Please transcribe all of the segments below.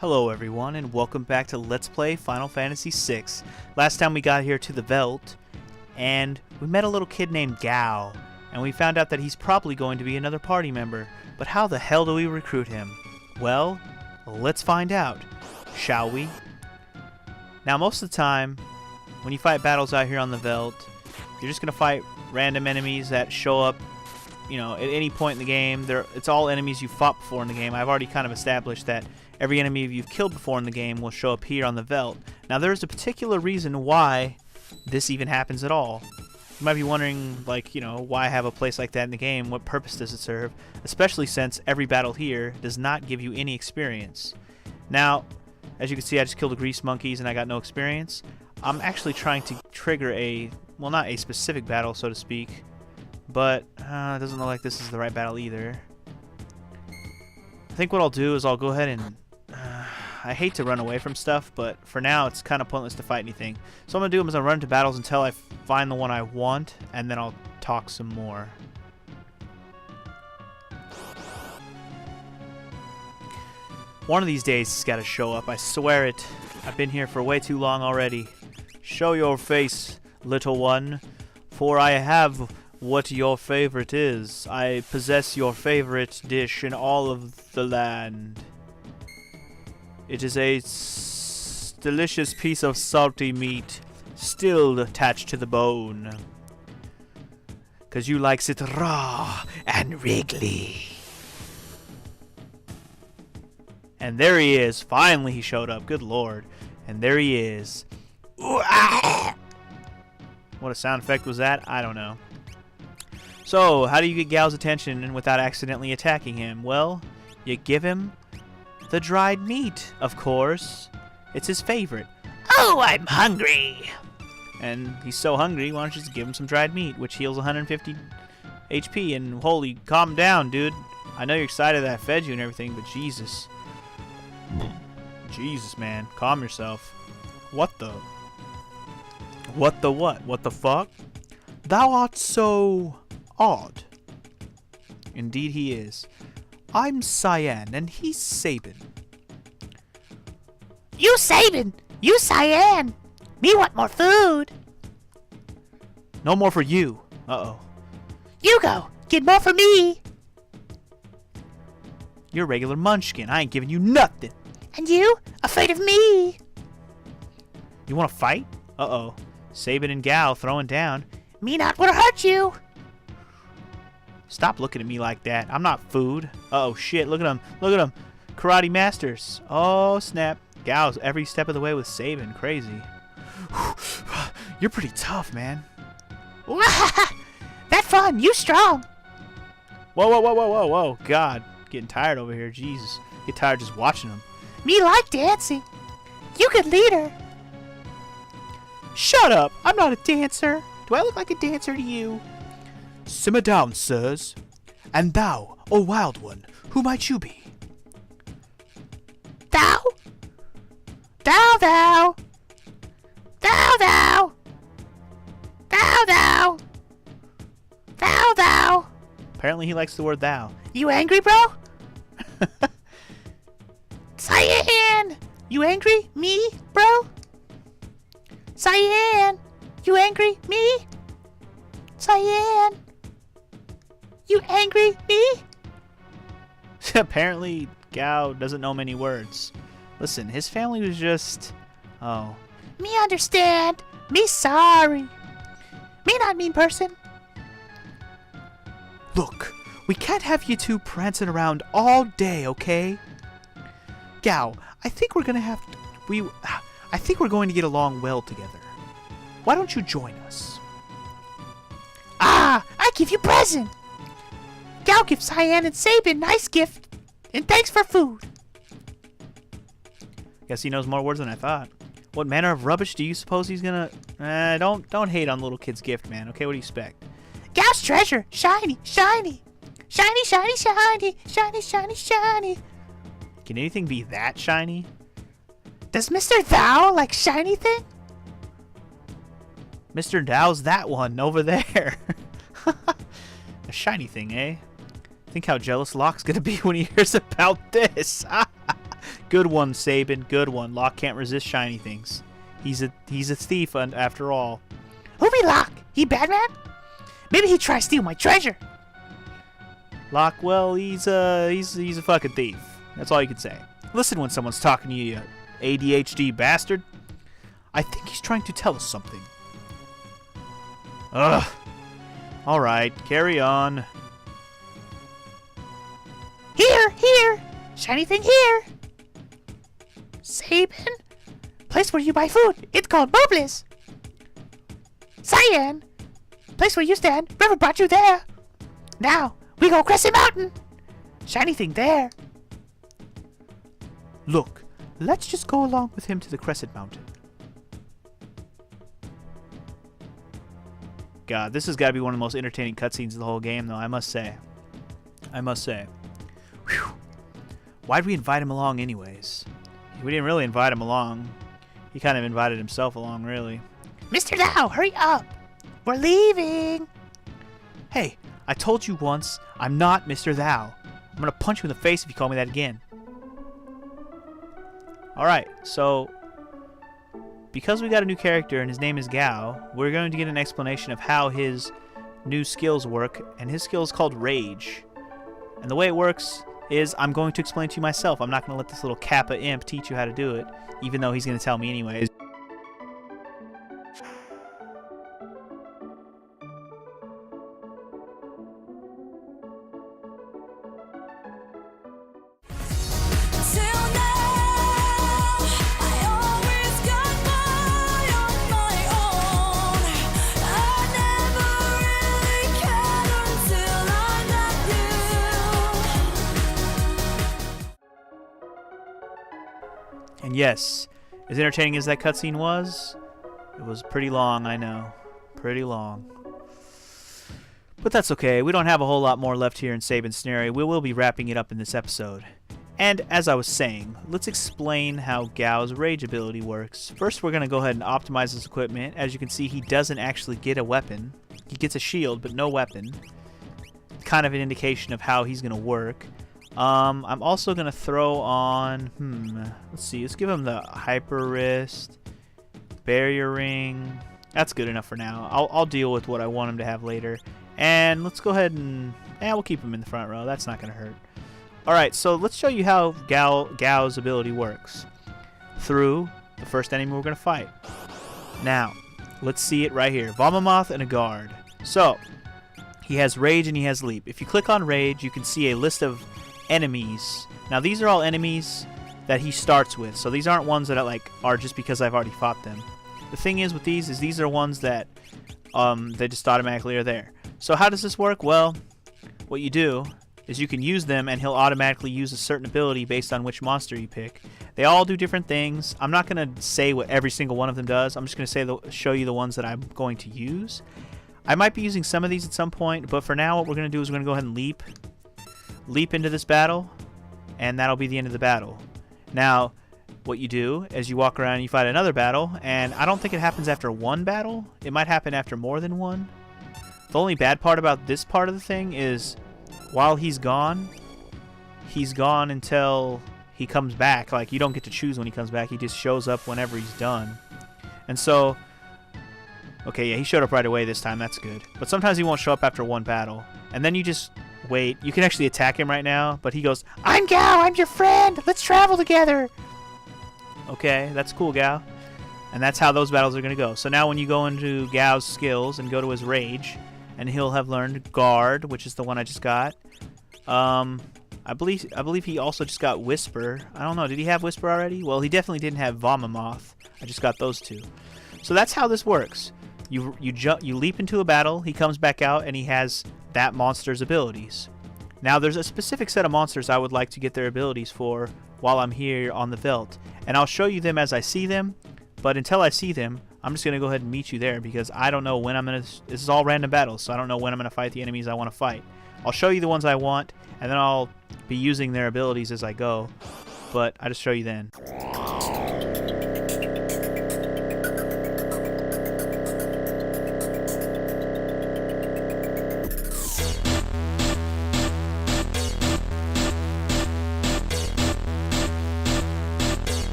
Hello everyone, and welcome back to Let's Play Final Fantasy VI. Last time we got here to the Veldt, and we met a little kid named Gao, and we found out that he's probably going to be another party member. But how the hell do we recruit him? Well, let's find out, shall we? Now most of the time, when you fight battles out here on the Veldt, you're just going to fight random enemies that show up, at any point in the game. It's all enemies you fought before in the game. I've already kind of established that every enemy you've killed before in the game will show up here on the Veldt. Now there's a particular reason why this even happens at all. You might be wondering, why have a place like that in the game? What purpose does it serve? Especially since every battle here does not give you any experience. Now, as you can see, I just killed the grease monkeys and I got no experience. I'm actually trying to trigger not a specific battle, so to speak, but it doesn't look like this is the right battle either. I think what I'll do is I'll go ahead and I hate to run away from stuff, but for now it's kind of pointless to fight anything. So what I'm going to do is I'm going to run into battles until I find the one I want, and then I'll talk some more. One of these days it's got to show up, I swear it. I've been here for way too long already. Show your face, little one, for I have what your favorite is. I possess your favorite dish in all of the land. It is a delicious piece of salty meat, still attached to the bone. 'Cause you likes it raw and wriggly. And there he is. Finally he showed up. Good lord. And there he is. What a sound effect was that? I don't know. So, how do you get Gao's attention without accidentally attacking him? Well, you give him the dried meat, of course. It's his favorite. Oh, I'm hungry! And he's so hungry, why don't you just give him some dried meat, which heals 150 HP, and holy, calm down, dude. I know you're excited that I fed you and everything, but Jesus. Jesus, man. Calm yourself. What the? What the what? What the fuck? Thou art so odd. Indeed he is. I'm Cyan, and he's Sabin. You Sabin! You Cyan! Me want more food! No more for you. Uh-oh. You go! Get more for me! You're a regular munchkin. I ain't giving you nothing. And you? Afraid of me? You want to fight? Uh-oh. Sabin and Gao throwing down. Me not wanna hurt you! Stop looking at me like that. I'm not food. Uh-oh, shit. Look at him. Look at him. Karate masters. Oh, snap. Gao's every step of the way with Sabin. Crazy. You're pretty tough, man. That fun. You strong. Whoa, whoa, whoa, whoa, whoa, whoa. God. Getting tired over here. Jesus. Get tired just watching him. Me like dancing. You good leader. Shut up. I'm not a dancer. Do I look like a dancer to you? Simmer down, sirs. And thou, O wild one, who might you be? Thou? Thou, thou. Thou, thou. Thou, thou. Thou, thou. Apparently he likes the word thou. You angry, bro? Cyan! You angry? Me, bro? Cyan! You angry? Me? Cyan! You angry? Me? Apparently, Gao doesn't know many words. Listen, his family was just... Oh. Me understand. Me sorry. Me not mean person. Look, we can't have you two prancing around all day, okay? Gao, I think we're gonna have to... I think we're going to get along well together. Why don't you join us? Ah! I give you present! Gao gives Cyan and Sabin nice gift, and thanks for food. Guess he knows more words than I thought. What manner of rubbish do you suppose he's gonna... don't hate on little kid's gift, man. Okay, what do you expect? Gao's treasure! Shiny! Shiny! Shiny, shiny, shiny! Shiny, shiny, shiny! Can anything be that shiny? Does Mr. Thou like shiny thing? Mr. Dow's that one over there. A shiny thing, eh? Think how jealous Locke's gonna be when he hears about this. Good one, Sabin. Good one. Locke can't resist shiny things. He's a thief after all. Who be Locke? He bad man? Maybe he try to steal my treasure. Locke, well, he's a fucking thief. That's all you can say. Listen when someone's talking to you, you ADHD bastard. I think he's trying to tell us something. Ugh. All right, carry on. Here. Shiny thing here. Sabin? Place where you buy food. It's called Mobliss. Cyan? Place where you stand. River brought you there. Now, we go Crescent Mountain. Shiny thing there. Look, let's just go along with him to the Crescent Mountain. God, this has got to be one of the most entertaining cutscenes of the whole game, though, I must say. Whew. Why'd we invite him along anyways? We didn't really invite him along. He kind of invited himself along, really. Mr. Thou, hurry up. We're leaving. Hey, I told you once, I'm not Mr. Thou. I'm going to punch you in the face if you call me that again. Alright, so because we got a new character and his name is Gao, we're going to get an explanation of how his new skills work, and his skill is called Rage. And the way it works is I'm going to explain to you myself. I'm not going to let this little Kappa imp teach you how to do it, even though he's going to tell me anyways. And yes, as entertaining as that cutscene was, it was pretty long, I know. Pretty long. But that's okay, we don't have a whole lot more left here in Sabin's scenario. We will be wrapping it up in this episode. And as I was saying, let's explain how Gao's Rage ability works. First, we're going to go ahead and optimize his equipment. As you can see, he doesn't actually get a weapon. He gets a shield, but no weapon. Kind of an indication of how he's going to work. I'm also going to throw on, let's see, let's give him the Hyper Wrist, Barrier Ring. That's good enough for now. I'll deal with what I want him to have later. And let's go ahead and, we'll keep him in the front row. That's not going to hurt. Alright, so let's show you how Gao's ability works. Through the first enemy we're going to fight. Now, let's see it right here. Vamamoth and a guard. So, he has Rage and he has Leap. If you click on Rage, you can see a list of enemies. Now these are all enemies that he starts with, so these aren't ones that are just because I've already fought them. The thing is with these are ones that they just automatically are there. So how does this work? Well, what you do is you can use them and he'll automatically use a certain ability based on which monster you pick. They all do different things. I'm not going to say what every single one of them does. I'm just going to show you the ones that I'm going to use. I might be using some of these at some point, but for now what we're going to do is we're going to go ahead and leap into this battle, and that'll be the end of the battle. Now, what you do is you walk around and you fight another battle, and I don't think it happens after one battle. It might happen after more than one. The only bad part about this part of the thing is while he's gone until he comes back. Like, you don't get to choose when he comes back. He just shows up whenever he's done. And so, okay, yeah, he showed up right away this time. That's good. But sometimes he won't show up after one battle. And then you just wait. You can actually attack him right now, but he goes, I'm Gao, I'm your friend. Let's travel together. Okay, that's cool, Gao. And that's how those battles are going to go. So now when you go into Gao's skills and go to his Rage, and he'll have learned Guard, which is the one I just got. I believe he also just got Whisper. I don't know, did he have Whisper already? Well, he definitely didn't have Vamamoth. I just got those two. So that's how this works. You leap into a battle, he comes back out, and he has that monster's abilities. Now, there's a specific set of monsters I would like to get their abilities for while I'm here on the Veldt, and I'll show you them as I see them, but until I see them, I'm just going to go ahead and meet you there, because I don't know when I'm going to... This is all random battles, so I don't know when I'm going to fight the enemies I want to fight. I'll show you the ones I want, and then I'll be using their abilities as I go, but I'll just show you then.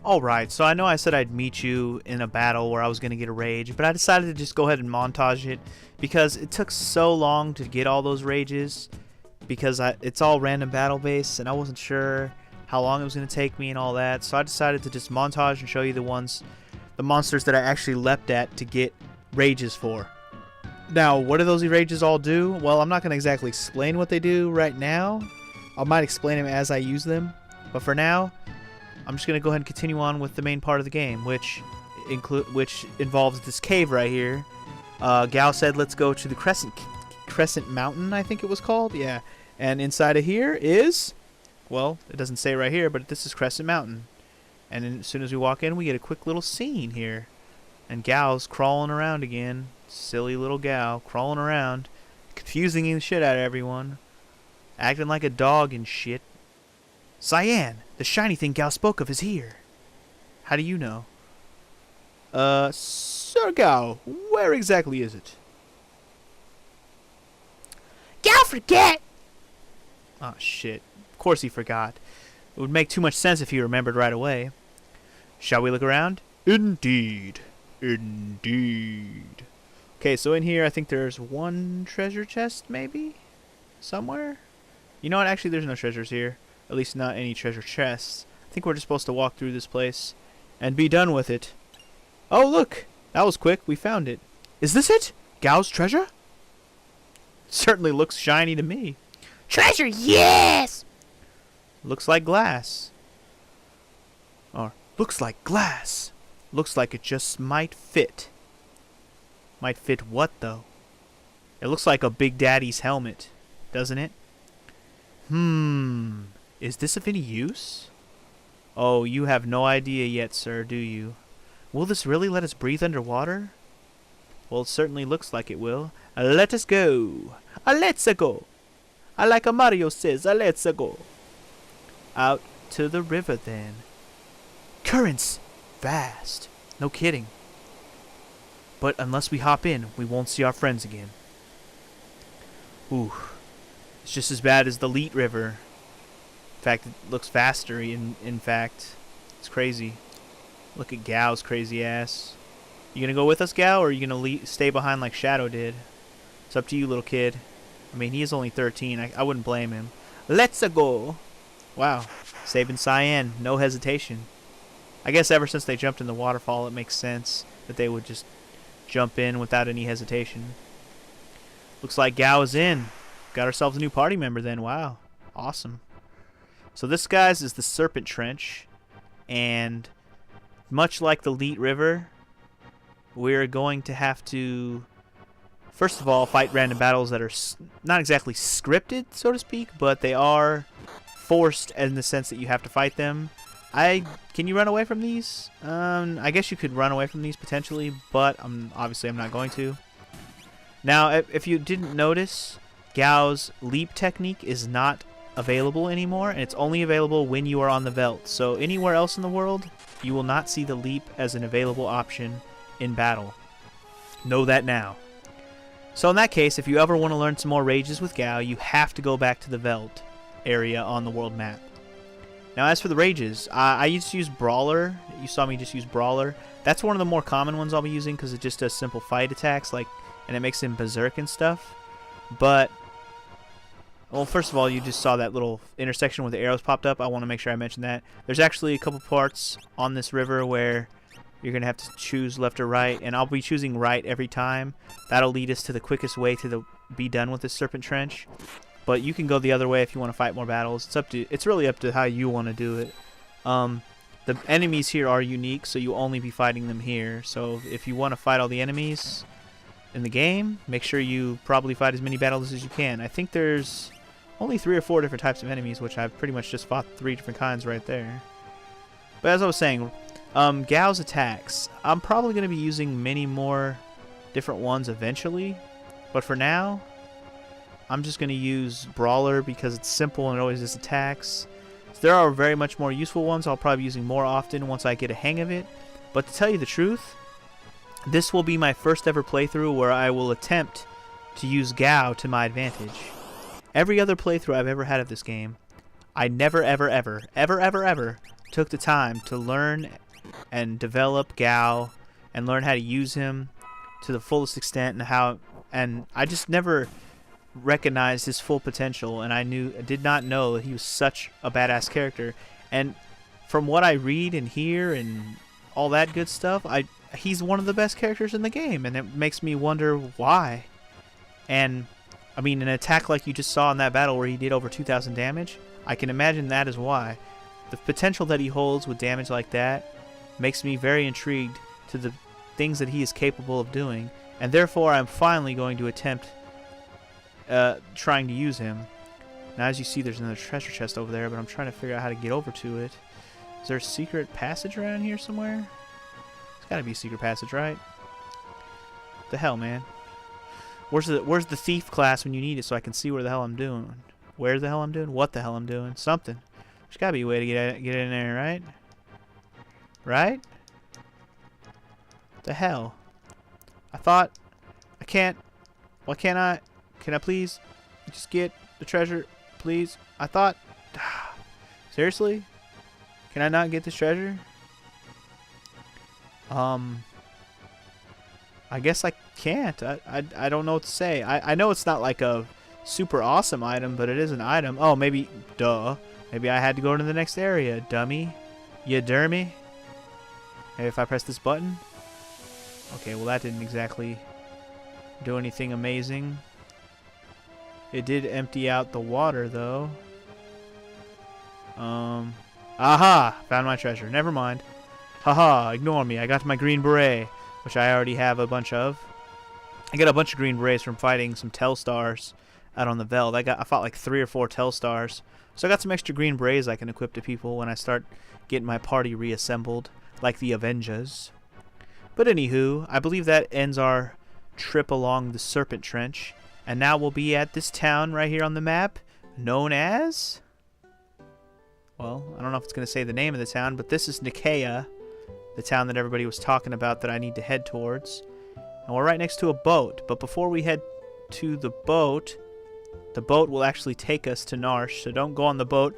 Alright, so I know I said I'd meet you in a battle where I was going to get a rage, but I decided to just go ahead and montage it because it took so long to get all those rages because it's all random battle based and I wasn't sure how long it was going to take me and all that, so I decided to just montage and show you the monsters that I actually leapt at to get rages for. Now, what do those rages all do? Well, I'm not going to exactly explain what they do right now. I might explain them as I use them, but for now, I'm just going to go ahead and continue on with the main part of the game, which involves this cave right here. Gal said, let's go to the Crescent Mountain, I think it was called. Yeah. And inside of here is, well, it doesn't say right here, but this is Crescent Mountain. And then as soon as we walk in, we get a quick little scene here. And Gal's crawling around again. Silly little Gal crawling around, confusing the shit out of everyone. Acting like a dog and shit. Cyan, the shiny thing Gal spoke of is here. How do you know? Sir Gal, where exactly is it? Gal forget! Oh, shit. Of course he forgot. It would make too much sense if he remembered right away. Shall we look around? Indeed. Indeed. Okay, so in here I think there's one treasure chest, maybe? Somewhere? You know what? Actually, there's no treasures here. At least not any treasure chests. I think we're just supposed to walk through this place and be done with it. Oh, look! That was quick. We found it. Is this it? Gal's treasure? Certainly looks shiny to me. Treasure, yes! Looks like glass. Or, looks like glass. Looks like it just might fit. Might fit what, though? It looks like a Big Daddy's helmet, doesn't it? Is this of any use? Oh, you have no idea yet, sir, do you? Will this really let us breathe underwater? Well, it certainly looks like it will. Let us go. Let's go. Like a Mario says, let's go. Out to the river, then. Currents! Fast. No kidding. But unless we hop in, we won't see our friends again. Ooh. It's just as bad as the Leet River. In fact, it looks faster, in fact. It's crazy. Look at Gal's crazy ass. You gonna go with us, Gal, or are you gonna stay behind like Shadow did? It's up to you, little kid. I mean, he is only 13. I wouldn't blame him. Let's go. Wow. Saving Cyan. No hesitation. I guess ever since they jumped in the waterfall, it makes sense that they would just jump in without any hesitation. Looks like Gal is in. Got ourselves a new party member then. Wow. Awesome. So this, guys, is the Serpent Trench. And much like the Leet River, we're going to have to, first of all, fight random battles that are not exactly scripted, so to speak, but they are forced in the sense that you have to fight them. Can you run away from these? I guess you could run away from these potentially, but obviously I'm not going to. Now, if you didn't notice, Gal's leap technique is not available anymore, and it's only available when you are on the Veldt. So anywhere else in the world, you will not see the leap as an available option in battle. Know that now. So in that case, if you ever want to learn some more rages with Gal, you have to go back to the Veldt area on the world map. Now, as for the rages, I used to use Brawler. You saw me just use Brawler. That's one of the more common ones I'll be using because it just does simple fight attacks, and it makes him berserk and stuff. But, well, first of all, you just saw that little intersection where the arrows popped up. I want to make sure I mention that. There's actually a couple parts on this river where you're going to have to choose left or right, and I'll be choosing right every time. That'll lead us to the quickest way to be done with this Serpent Trench. But you can go the other way if you want to fight more battles. It's really up to how you want to do it. The enemies here are unique, so you'll only be fighting them here. So if you want to fight all the enemies in the game, make sure you probably fight as many battles as you can. I think there's only 3 or 4 different types of enemies, which I've pretty much just fought 3 different kinds right there. But as I was saying, Gal's attacks, I'm probably going to be using many more different ones eventually. But for now, I'm just going to use Brawler because it's simple and it always just attacks. So there are very much more useful ones I'll probably be using more often once I get a hang of it. But to tell you the truth, this will be my first ever playthrough where I will attempt to use Gal to my advantage. Every other playthrough I've ever had of this game, I never ever took the time to learn and develop Gao and learn how to use him to the fullest extent, and I just never recognized his full potential, and I did not know that he was such a badass character. And from what I read and hear and all that good stuff, he's one of the best characters in the game, and it makes me wonder why. And I mean, an attack like you just saw in that battle where he did over 2,000 damage, I can imagine that is why. The potential that he holds with damage like that makes me very intrigued to the things that he is capable of doing, and therefore I'm finally going to attempt trying to use him. Now, as you see, there's another treasure chest over there, but I'm trying to figure out how to get over to it. Is there a secret passage around here somewhere? There's gotta be a secret passage, right? What the hell, man? Where's the thief class when you need it so I can see where the hell I'm doing? Where the hell I'm doing? What the hell I'm doing? Something. There's gotta be a way to get in there, right? Right? What the hell? I thought I can't. Why can't I? Can I please just get the treasure, please? I thought. Seriously? Can I not get this treasure? I guess I can't. I don't know what to say. I know it's not like a super awesome item, but it is an item. Oh, maybe, duh. Maybe I had to go to the next area, dummy. You dermy? Maybe if I press this button? Okay, well that didn't exactly do anything amazing. It did empty out the water, though. Aha! Found my treasure. Never mind. Haha, ignore me. I got my green beret, which I already have a bunch of. I got a bunch of green berets from fighting some Telstars out on the Veldt. I fought like 3 or 4 Telstars. So I got some extra green berets I can equip to people when I start getting my party reassembled, like the Avengers. But anywho, I believe that ends our trip along the Serpent Trench. And now we'll be at this town right here on the map, known as... Well, I don't know if it's going to say the name of the town, but this is Nicaea, the town that everybody was talking about that I need to head towards. And we're right next to a boat, but before we head to the boat will actually take us to Narsh, so don't go on the boat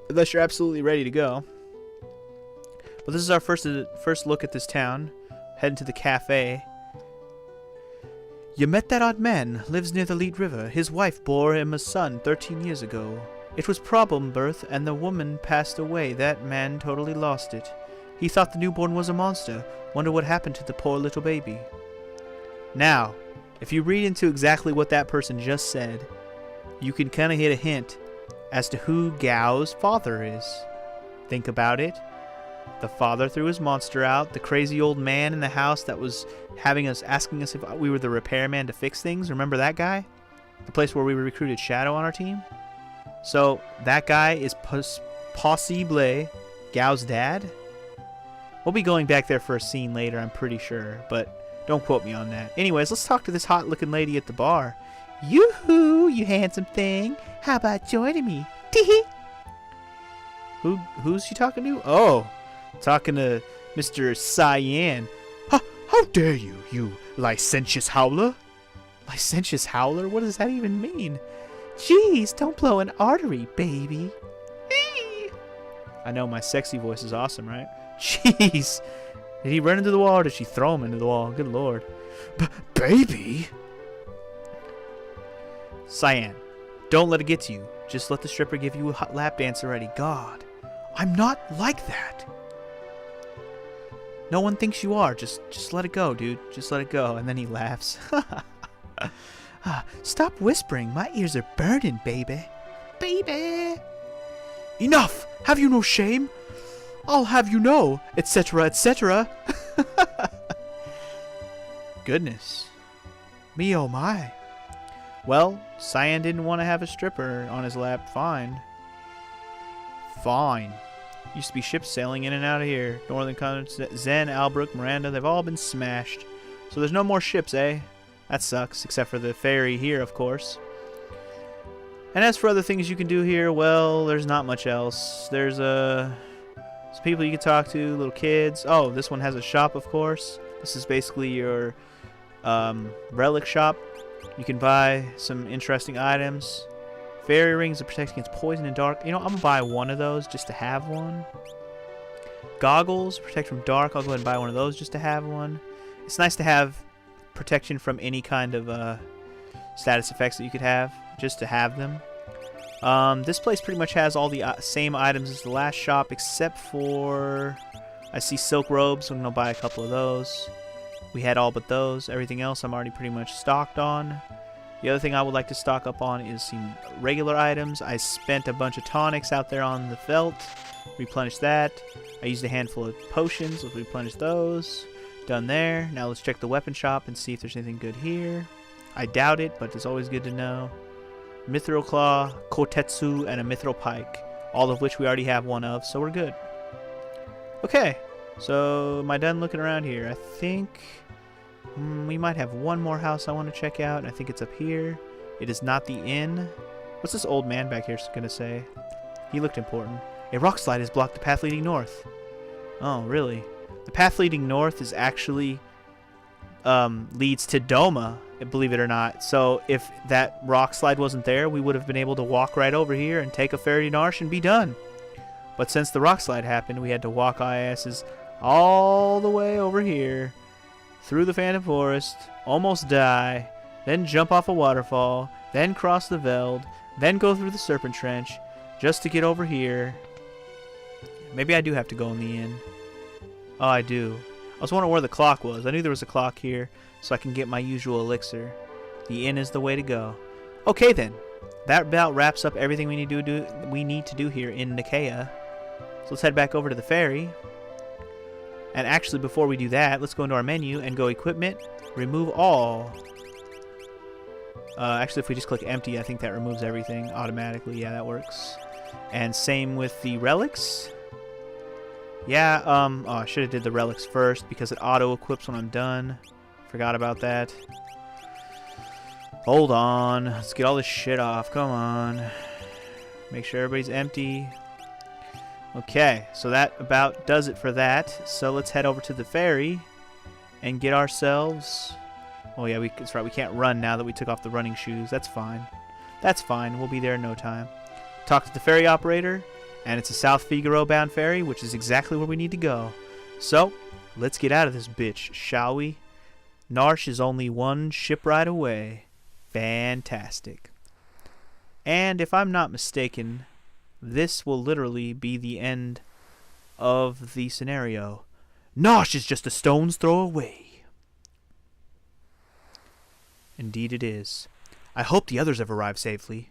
unless you're absolutely ready to go. But this is our first look at this town, heading to the cafe. You met that odd man, lives near the Lead River. His wife bore him a son 13 years ago. It was problem birth, and the woman passed away. That man totally lost it. He thought the newborn was a monster. Wonder what happened to the poor little baby. Now, if you read into exactly what that person just said, you can kind of hit a hint as to who Gao's father is. Think about it. The father threw his monster out. The crazy old man in the house that was asking us if we were the repairman to fix things. Remember that guy? The place where we recruited Shadow on our team? So, that guy is possibly Gao's dad? We'll be going back there for a scene later, I'm pretty sure, but don't quote me on that. Anyways, let's talk to this hot-looking lady at the bar. Yoo-hoo, you handsome thing. How about joining me? Tee-hee. Who's she talking to? Oh, talking to Mr. Cyan. How dare you, you licentious howler? Licentious howler? What does that even mean? Jeez, don't blow an artery, baby. I know, my sexy voice is awesome, right? Jeez. Did he run into the wall or did she throw him into the wall? Good lord. Baby? Cyan, don't let it get to you. Just let the stripper give you a hot lap dance already. God, I'm not like that. No one thinks you are. Just let it go, dude. Just let it go. And then he laughs. Stop whispering. My ears are burning, baby. Baby. Enough. Have you no shame? I'll have you know, etc., etc. Goodness. Me oh my. Well, Cyan didn't want to have a stripper on his lap. Fine. Fine. Used to be ships sailing in and out of here. Northern Continents, Zen, Albrook, Miranda, they've all been smashed. So there's no more ships, eh? That sucks, except for the ferry here, of course. And as for other things you can do here, well, there's not much else. There's some people you can talk to, little kids. Oh, this one has a shop, of course. This is basically your relic shop. You can buy some interesting items. Fairy rings to protect against poison and dark. You know, I'm going to buy one of those just to have one. Goggles, protect from dark. I'll go ahead and buy one of those just to have one. It's nice to have protection from any kind of status effects that you could have, just to have them. This place pretty much has all the same items as the last shop, except for I see silk robes, so I'm gonna buy a couple of those. We had all but those. Everything else I'm already pretty much stocked on. The other thing I would like to stock up on is some regular items. I spent a bunch of tonics out there on the Veldt, replenished that. I used a handful of potions, let's replenish those. Done there. Now let's check the weapon shop and see if there's anything good here. I doubt it, but it's always good to know. Mithril Claw, Kotetsu, and a Mithril Pike. All of which we already have one of, so we're good. Okay, so am I done looking around here? I think we might have one more house I want to check out. I think it's up here. It is not the inn. What's this old man back here going to say? He looked important. A rock slide has blocked the path leading north. Oh, really? The path leading north is actually leads to Doma, believe it or not. So if that rock slide wasn't there, we would have been able to walk right over here and take a ferry to Narsh and be done. But since the rock slide happened, we had to walk our asses all the way over here, through the Phantom Forest, almost die, then jump off a waterfall, then cross the Veldt, then go through the Serpent Trench, just to get over here. Maybe I do have to go in the inn. Oh, I do. I was wondering where the clock was. I knew there was a clock here, so I can get my usual elixir. The inn is the way to go. Okay then. That about wraps up everything we need to do here in Nicaea. So let's head back over to the ferry. And actually, before we do that, let's go into our menu and go equipment, remove all. Actually, if we just click empty, I think that removes everything automatically. Yeah, that works. And same with the relics. Yeah, oh, I should have did the relics first because it auto-equips when I'm done. Forgot about that. Hold on. Let's get all this shit off. Come on. Make sure everybody's empty. Okay, so that about does it for that. So let's head over to the ferry and get ourselves... Oh yeah, that's right. We can't run now that we took off the running shoes. That's fine. That's fine. We'll be there in no time. Talk to the ferry operator. And it's a South Figaro bound ferry, which is exactly where we need to go. So, let's get out of this bitch, shall we? Narsh is only one ship ride away. Fantastic. And if I'm not mistaken, this will literally be the end of the scenario. Narsh is just a stone's throw away. Indeed it is. I hope the others have arrived safely.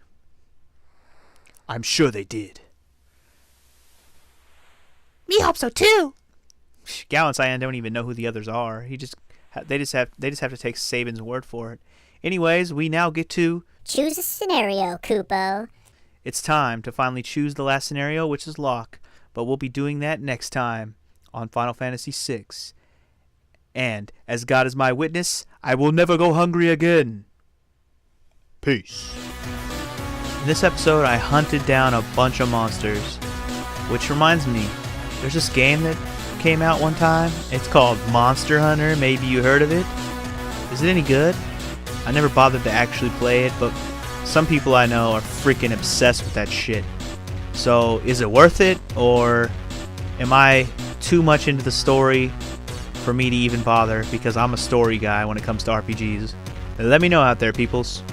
I'm sure they did. Me hope so too. Gao and Cyan don't even know who the others are. They just have to take Sabin's word for it. Anyways, we now get to choose a scenario, Kupo. It's time to finally choose the last scenario, which is Lock, but we'll be doing that next time on Final Fantasy VI. And as God is my witness, I will never go hungry again. Peace. In this episode, I hunted down a bunch of monsters, which reminds me, there's this game that came out one time. It's called Monster Hunter. Maybe you heard of it. Is it any good? I never bothered to actually play it, but some people I know are freaking obsessed with that shit. So, is it worth it, or am I too much into the story for me to even bother? Because I'm a story guy when it comes to RPGs. Let me know out there, peoples.